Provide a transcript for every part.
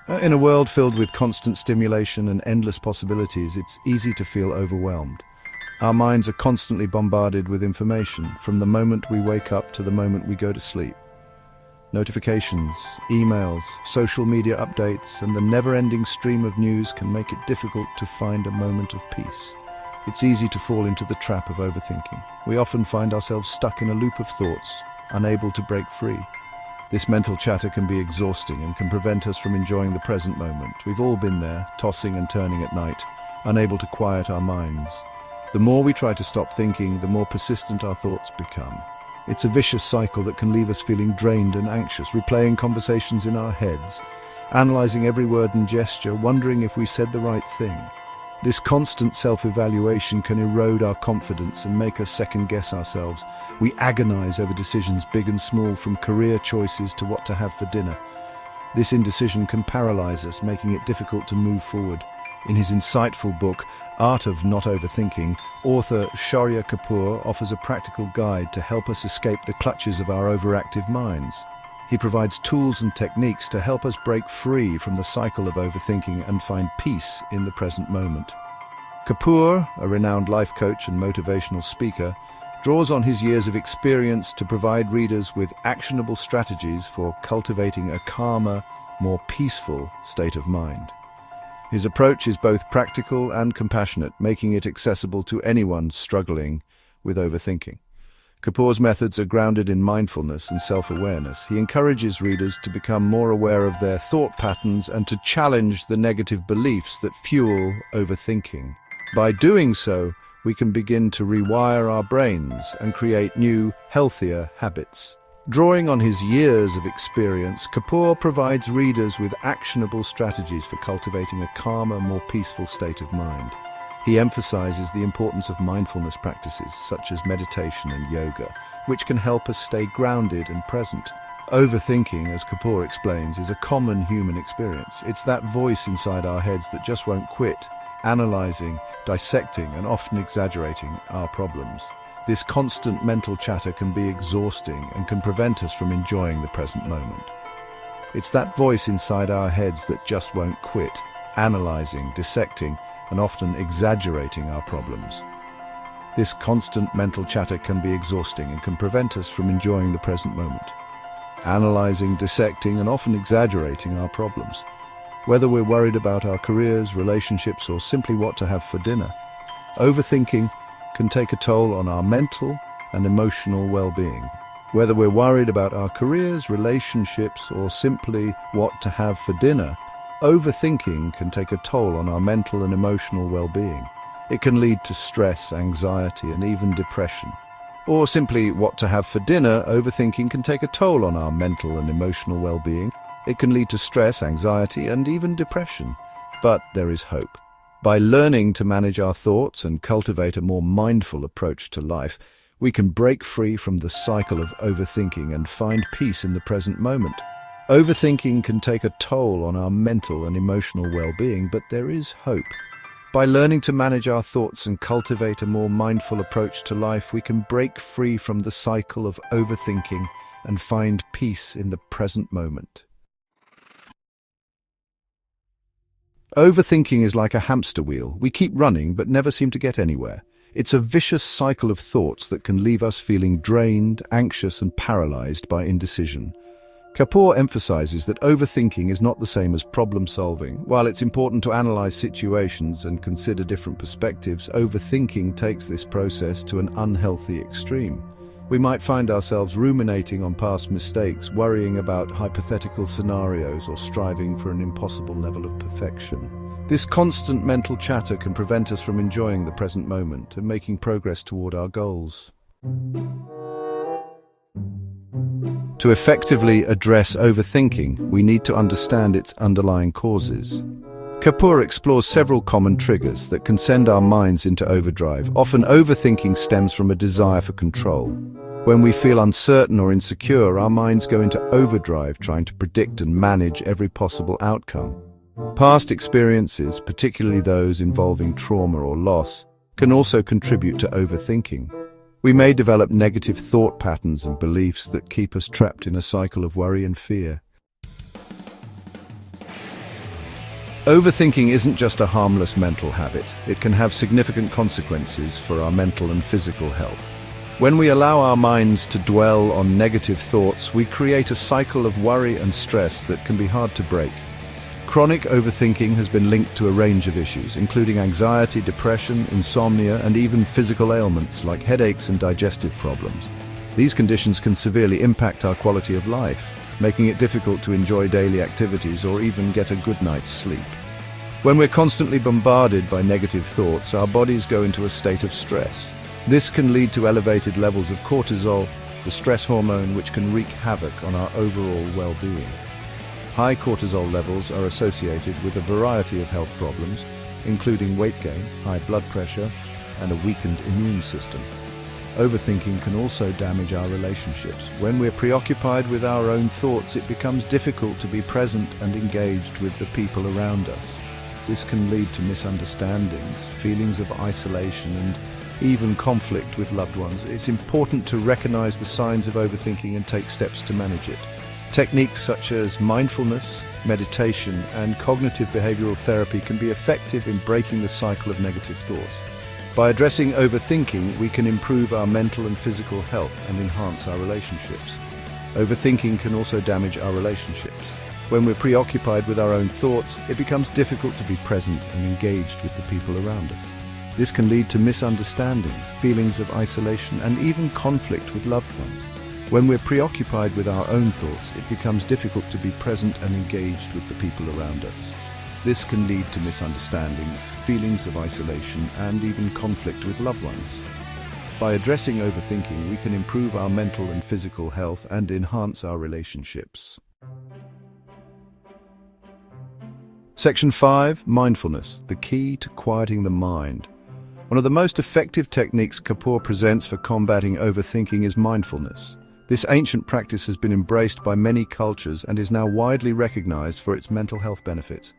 In a world filled with constant stimulation and endless possibilities, it's easy to feel overwhelmed. Our minds are constantly bombarded with information, from the moment we wake up to the moment we go to sleep. Notifications, emails, social media updates, and the never-ending stream of news can make it difficult to find a moment of peace. It's easy to fall into the trap of overthinking. We often find ourselves stuck in a loop of thoughts, unable to break free. This mental chatter can be exhausting and can prevent us from enjoying the present moment. We've all been there, tossing and turning at night, unable to quiet our minds. The more we try to stop thinking, the more persistent our thoughts become. It's a vicious cycle that can leave us feeling drained and anxious, replaying conversations in our heads, analyzing every word and gesture, wondering if we said the right thing. This constant self-evaluation can erode our confidence and make us second-guess ourselves. We agonize over decisions big and small, from career choices to what to have for dinner. This indecision can paralyze us, making it difficult to move forward. In his insightful book, Art of Not Overthinking, author Shaurya offers a practical guide to help us escape the clutches of our overactive minds. He provides tools and techniques to help us break free from the cycle of overthinking and find peace in the present moment. Kapoor, a renowned life coach and motivational speaker, draws on his years of experience to provide readers with actionable strategies for cultivating a calmer, more peaceful state of mind. His approach is both practical and compassionate, making it accessible to anyone struggling with overthinking. Kapoor's methods are grounded in mindfulness and self-awareness. He encourages readers to become more aware of their thought patterns and to challenge the negative beliefs that fuel overthinking. By doing so, we can begin to rewire our brains and create new, healthier habits. Drawing on his years of experience, Kapoor provides readers with actionable strategies for cultivating a calmer, more peaceful state of mind. He emphasizes the importance of mindfulness practices such as meditation and yoga, which can help us stay grounded and present. Overthinking, as Kapoor explains, is a common human experience. It's that voice inside our heads that just won't quit, analyzing, dissecting, and often exaggerating our problems. This constant mental chatter can be exhausting and can prevent us from enjoying the present moment. It's that voice inside our heads that just won't quit, analyzing, dissecting, and often exaggerating our problems. This constant mental chatter can be exhausting and can prevent us from enjoying the present moment. Analyzing, dissecting, and often exaggerating our problems. Whether we're worried about our careers, relationships, or simply what to have for dinner, overthinking can take a toll on our mental and emotional well-being. Whether we're worried about our careers, relationships, or simply what to have for dinner, overthinking can take a toll on our mental and emotional well-being. It can lead to stress, anxiety, and even depression. Or simply what to have for dinner, overthinking can take a toll on our mental and emotional well-being. It can lead to stress, anxiety, and even depression. But there is hope. By learning to manage our thoughts and cultivate a more mindful approach to life, we can break free from the cycle of overthinking and find peace in the present moment. Overthinking can take a toll on our mental and emotional well-being, but there is hope. By learning to manage our thoughts and cultivate a more mindful approach to life, we can break free from the cycle of overthinking and find peace in the present moment. Overthinking is like a hamster wheel. We keep running but never seem to get anywhere. It's a vicious cycle of thoughts that can leave us feeling drained, anxious, and paralyzed by indecision. Kapoor emphasizes that overthinking is not the same as problem solving. While it's important to analyze situations and consider different perspectives, overthinking takes this process to an unhealthy extreme. We might find ourselves ruminating on past mistakes, worrying about hypothetical scenarios, or striving for an impossible level of perfection. This constant mental chatter can prevent us from enjoying the present moment and making progress toward our goals. To effectively address overthinking, we need to understand its underlying causes. Kapoor explores several common triggers that can send our minds into overdrive. Often overthinking stems from a desire for control. When we feel uncertain or insecure, our minds go into overdrive, trying to predict and manage every possible outcome. Past experiences, particularly those involving trauma or loss, can also contribute to overthinking. We may develop negative thought patterns and beliefs that keep us trapped in a cycle of worry and fear. Overthinking isn't just a harmless mental habit. It can have significant consequences for our mental and physical health. When we allow our minds to dwell on negative thoughts, we create a cycle of worry and stress that can be hard to break. Chronic overthinking has been linked to a range of issues, including anxiety, depression, insomnia, and even physical ailments like headaches and digestive problems. These conditions can severely impact our quality of life, making it difficult to enjoy daily activities or even get a good night's sleep. When we're constantly bombarded by negative thoughts, our bodies go into a state of stress. This can lead to elevated levels of cortisol, the stress hormone, which can wreak havoc on our overall well-being. High cortisol levels are associated with a variety of health problems, including weight gain, high blood pressure, and a weakened immune system. Overthinking can also damage our relationships. When we're preoccupied with our own thoughts, it becomes difficult to be present and engaged with the people around us. This can lead to misunderstandings, feelings of isolation, and even conflict with loved ones. It's important to recognize the signs of overthinking and take steps to manage it. Techniques such as mindfulness, meditation, and cognitive behavioral therapy can be effective in breaking the cycle of negative thoughts. By addressing overthinking, we can improve our mental and physical health and enhance our relationships. Overthinking can also damage our relationships. When we're preoccupied with our own thoughts, it becomes difficult to be present and engaged with the people around us. This can lead to misunderstandings, feelings of isolation, and even conflict with loved ones. When we're preoccupied with our own thoughts, it becomes difficult to be present and engaged with the people around us. This can lead to misunderstandings, feelings of isolation, and even conflict with loved ones. By addressing overthinking, we can improve our mental and physical health and enhance our relationships. Section 5, Mindfulness, the key to quieting the mind. One of the most effective techniques Kapoor presents for combating overthinking is mindfulness. This ancient practice has been embraced by many cultures and is now widely recognized for its mental health benefits.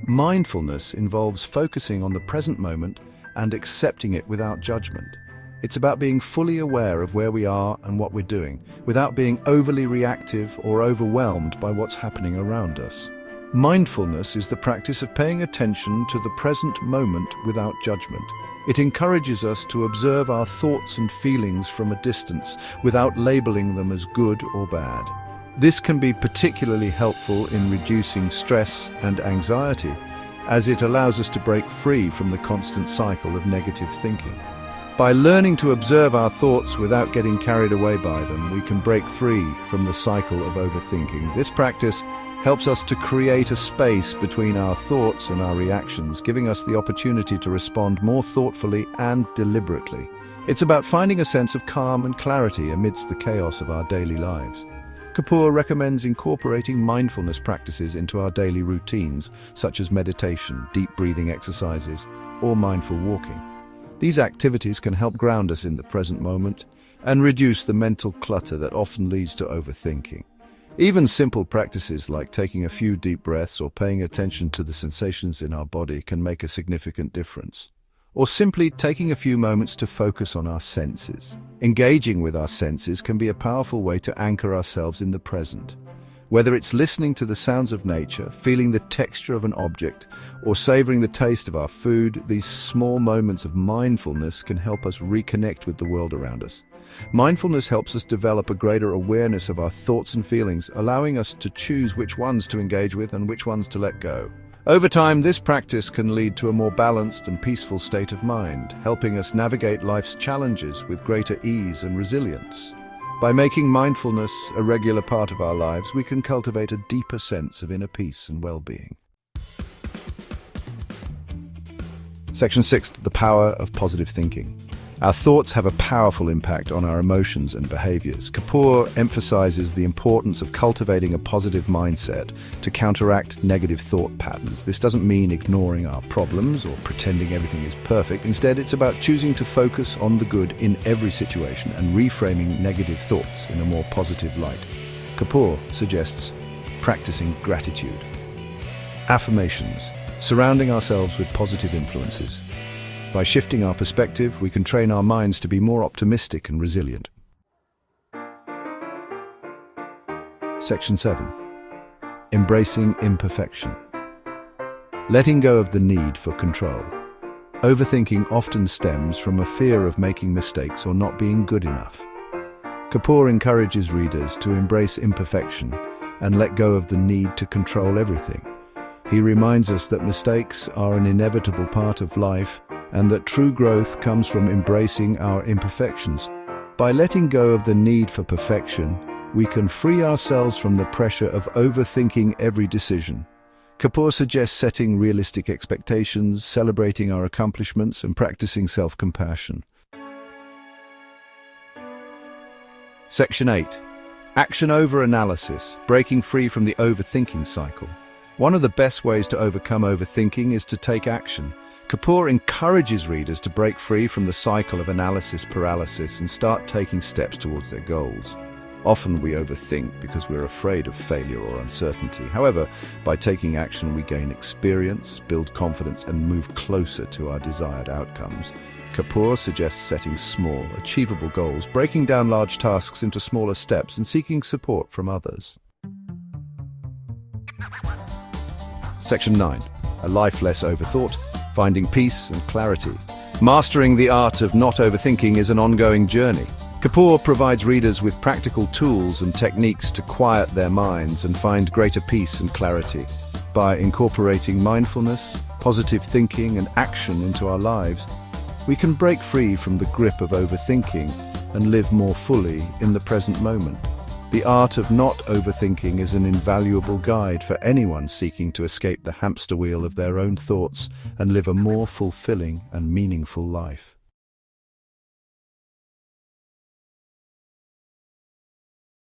Mindfulness involves focusing on the present moment and accepting it without judgment. It's about being fully aware of where we are and what we're doing, without being overly reactive or overwhelmed by what's happening around us. Mindfulness is the practice of paying attention to the present moment without judgment. It encourages us to observe our thoughts and feelings from a distance, without labeling them as good or bad. This can be particularly helpful in reducing stress and anxiety, as it allows us to break free from the constant cycle of negative thinking. By learning to observe our thoughts without getting carried away by them, we can break free from the cycle of overthinking. This practice helps us to create a space between our thoughts and our reactions, giving us the opportunity to respond more thoughtfully and deliberately. It's about finding a sense of calm and clarity amidst the chaos of our daily lives. Kapoor recommends incorporating mindfulness practices into our daily routines, such as meditation, deep breathing exercises, or mindful walking. These activities can help ground us in the present moment and reduce the mental clutter that often leads to overthinking. Even simple practices like taking a few deep breaths or paying attention to the sensations in our body can make a significant difference. Or simply taking a few moments to focus on our senses. Engaging with our senses can be a powerful way to anchor ourselves in the present. Whether it's listening to the sounds of nature, feeling the texture of an object, or savoring the taste of our food, these small moments of mindfulness can help us reconnect with the world around us. Mindfulness helps us develop a greater awareness of our thoughts and feelings, allowing us to choose which ones to engage with and which ones to let go. Over time, this practice can lead to a more balanced and peaceful state of mind, helping us navigate life's challenges with greater ease and resilience. By making mindfulness a regular part of our lives, we can cultivate a deeper sense of inner peace and well-being. Section 6, the power of positive thinking. Our thoughts have a powerful impact on our emotions and behaviors. Kapoor emphasizes the importance of cultivating a positive mindset to counteract negative thought patterns. This doesn't mean ignoring our problems or pretending everything is perfect. Instead, it's about choosing to focus on the good in every situation and reframing negative thoughts in a more positive light. Kapoor suggests practicing gratitude. Affirmations, surrounding ourselves with positive influences. By shifting our perspective, we can train our minds to be more optimistic and resilient. Section 7. Embracing imperfection. letting go of the need for control. Overthinking often stems from a fear of making mistakes or not being good enough. Kapoor encourages readers to embrace imperfection and let go of the need to control everything. He reminds us that mistakes are an inevitable part of life and that true growth comes from embracing our imperfections. By letting go of the need for perfection, we can free ourselves from the pressure of overthinking every decision. Kapoor suggests setting realistic expectations, celebrating our accomplishments, and practicing self-compassion. Section 8. Action over analysis, breaking free from the overthinking cycle. One of the best ways to overcome overthinking is to take action. Kapoor encourages readers to break free from the cycle of analysis paralysis and start taking steps towards their goals. Often we overthink because we're afraid of failure or uncertainty. However, by taking action, we gain experience, build confidence, and move closer to our desired outcomes. Kapoor suggests setting small, achievable goals, breaking down large tasks into smaller steps, and seeking support from others. Section 9. A life less overthought, finding peace and clarity. Mastering the art of not overthinking is an ongoing journey. Kapoor provides readers with practical tools and techniques to quiet their minds and find greater peace and clarity. By incorporating mindfulness, positive thinking, and action into our lives, we can break free from the grip of overthinking and live more fully in the present moment. The art of not overthinking is an invaluable guide for anyone seeking to escape the hamster wheel of their own thoughts and live a more fulfilling and meaningful life.